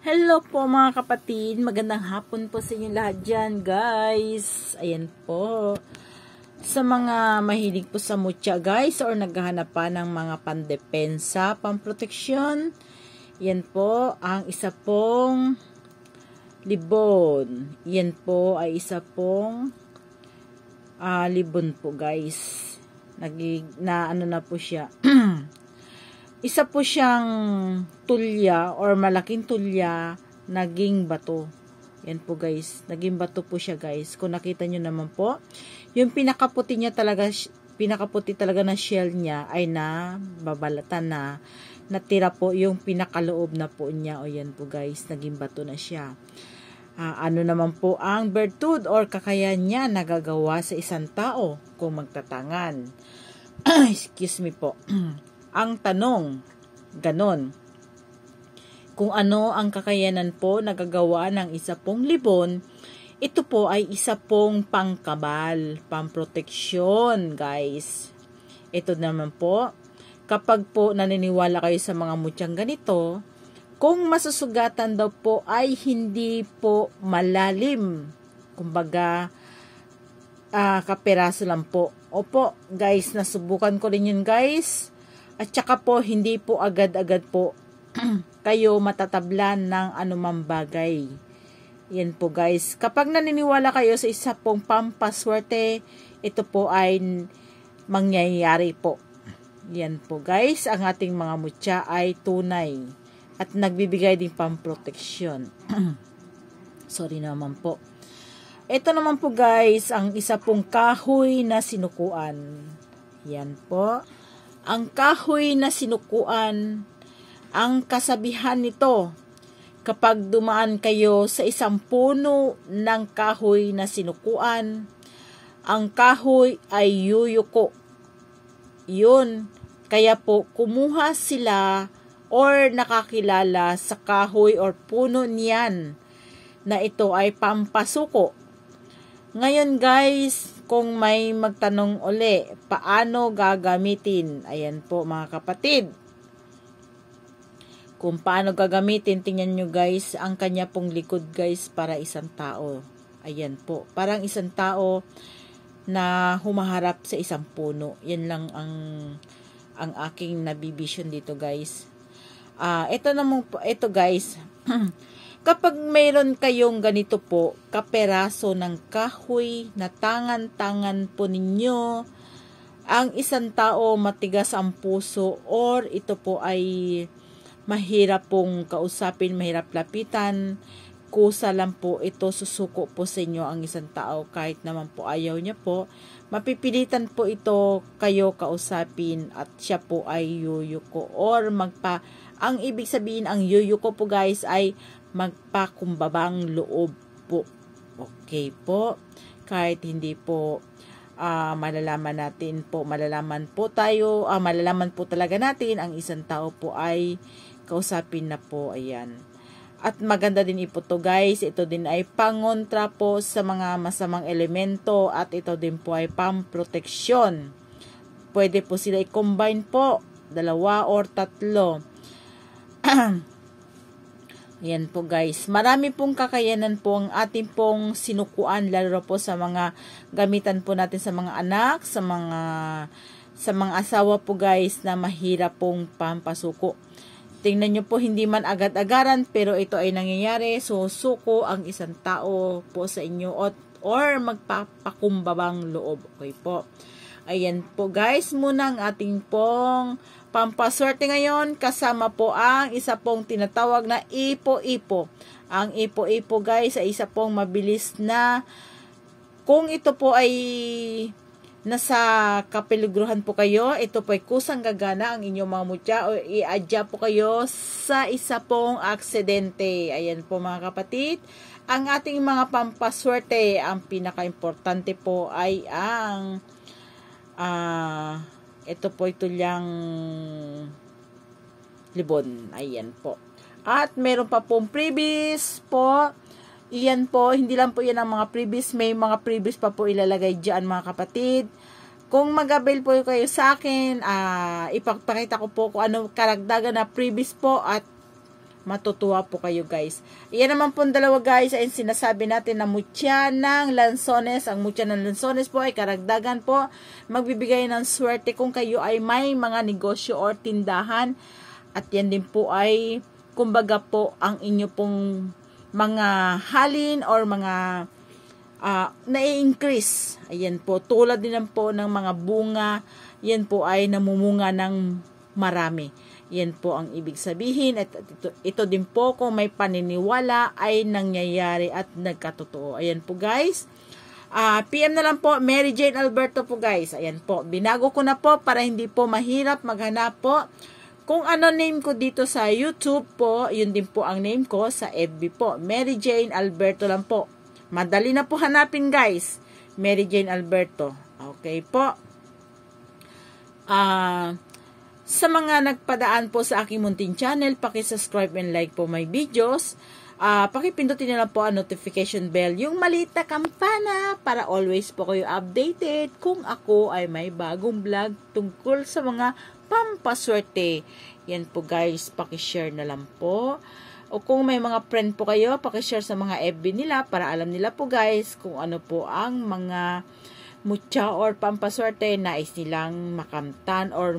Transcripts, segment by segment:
Hello po mga kapatid, magandang hapon po sa inyo lahat dyan guys. Ayan po, sa mga mahilig po sa mutya guys or naghahanap pa ng mga pandepensa, pamproteksyon, yan po ang isa pong libon. Yan po ay isa pong libon po guys. Ano na po siya. Isa po siyang tulya or malaking tulya naging bato. Yan po guys. Naging bato po siya guys. Kung nakita nyo naman po, yung pinakaputi talaga na shell niya ay nababalatan na. Natira po yung pinakaloob na po niya. O yan po guys. Naging bato na siya. Ano naman po ang virtud or kakayahan niya nagagawa sa isang tao kung magtatangan. Excuse me po. Ang tanong, ganon, kung ano ang kakayanan po nagagawa ng isa pong libon, ito po ay isa pong pangkabal, pamproteksyon, guys. Ito naman po, kapag po naniniwala kayo sa mga mutyang ganito, kung masusugatan daw po ay hindi po malalim, kumbaga, kaperaso lang po. Opo, guys, nasubukan ko rin yun, guys. At saka po, hindi po agad-agad po kayo matatablan ng anumang bagay. Yan po guys. Kapag naniniwala kayo sa isa pong pampaswerte, ito po ay mangyayari po. Yan po guys. Ang ating mga mutya ay tunay. At nagbibigay din pamproteksyon. Sorry naman po. Ito naman po guys, ang isa pong kahoy na sinukuan. Yan po. Ang kahoy na sinukuan, ang kasabihan nito, kapag dumaan kayo sa isang puno ng kahoy na sinukuan, ang kahoy ay yuyuko. Yun, kaya po kumuha sila or nakakilala sa kahoy or puno niyan na ito ay pampasuko. Ngayon guys, kung may magtanong uli, paano gagamitin? Ayan po mga kapatid. Kung paano gagamitin, tingnan nyo guys, ang kanya pong likod guys para isang tao. Ayan po, parang isang tao na humaharap sa isang puno. Yan lang ang aking nabibisyon dito guys. Ito guys, kapag mayroon kayong ganito po, kaperaso ng kahoy na tangan-tangan po ninyo, ang isang tao matigas ang puso or ito po ay mahirap pong kausapin, mahirap lapitan, kusa lang po ito, susuko po sa inyo ang isang tao kahit naman po ayaw niya po, mapipilitan po ito kayo kausapin at siya po ay yuyuko or ang ibig sabihin ang yuyuko po guys ay magpakumbabang loob po. Okay po. Kahit hindi po malalaman po talaga natin ang isang tao po ay kausapin na po. Ayan. At maganda din ito guys. Ito din ay pangontra po sa mga masamang elemento at ito din po ay pamproteksyon. Pwede po sila i-combine po. 2 or 3. Yan po guys. Marami pong kakayanan po ang ating pong sinukuan lalo po sa mga gamitan po natin sa mga anak, sa mga asawa po guys na mahirap pong pampasuko. Tingnan nyo po, hindi man agad-agaran pero ito ay nangyayari. So suko ang isang tao po sa inyo or magpapakumbabang loob. Okay po. Ayan po guys, muna ang ating pong pampaswerte ngayon, kasama po ang isa pong tinatawag na ipo-ipo. Ang ipo-ipo guys ay isa pong mabilis na, kung ito po ay nasa kapeligruhan po kayo, ito po ay kusang gagana ang inyong mga mutya o i-adya po kayo sa isa pong aksidente. Ayan po mga kapatid, ang ating mga pampaswerte, ang pinaka-importante po ay ang ito po ito tulyang libon. Ayan po. At meron pa pong previous po. Iyan po, hindi lang po yan ang mga previous. May mga previous pa po ilalagay dyan mga kapatid. Kung mag-avail po kayo sa akin, ipapakita ko po kung ano karagdagan na previous po at Matutuwa po kayo guys. Iyan naman po dalawa guys ay sinasabi natin na mutya ng lansones. Ang mutya ng lansones po ay karagdagan po. Magbibigay ng swerte kung kayo ay may mga negosyo or tindahan. At yan din po ay kumbaga po ang inyo pong mga halin or mga na-increase. Ayan po. Tulad din po ng mga bunga. Yan po ay namumunga ng marami. Yan po ang ibig sabihin. At ito din po kung may paniniwala ay nangyayari at nagkatotoo. Ayan po guys. PM na lang po, Mary Jane Alberto po guys. Ayan po. Binago ko na po para hindi po mahirap maghanap po. Kung ano name ko dito sa YouTube po, yun din po ang name ko sa FB po. Mary Jane Alberto lang po. Madali na po hanapin guys. Mary Jane Alberto. Okay po. Sa mga nagpadaan po sa aking munting channel, paki-subscribe and like po my videos. Pakipindutin na lang po ang notification bell, yung maliit na kampana para always po kayo updated kung ako ay may bagong vlog tungkol sa mga pampaswerte. Yan po guys, paki-share na lang po. O kung may mga friend po kayo, paki-share sa mga FB nila para alam nila po guys kung ano po ang mga mutya or pampaswerte na is nilang makamtan or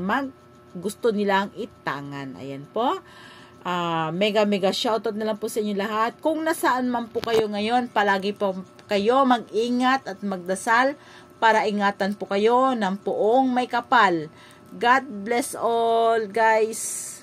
gusto nilang itangan. Ayan po. Mega shoutout na lang po sa inyo lahat. Kung nasaan man po kayo ngayon, palagi po kayo mag-ingat at magdasal para ingatan po kayo ng poong may kapal. God bless all guys.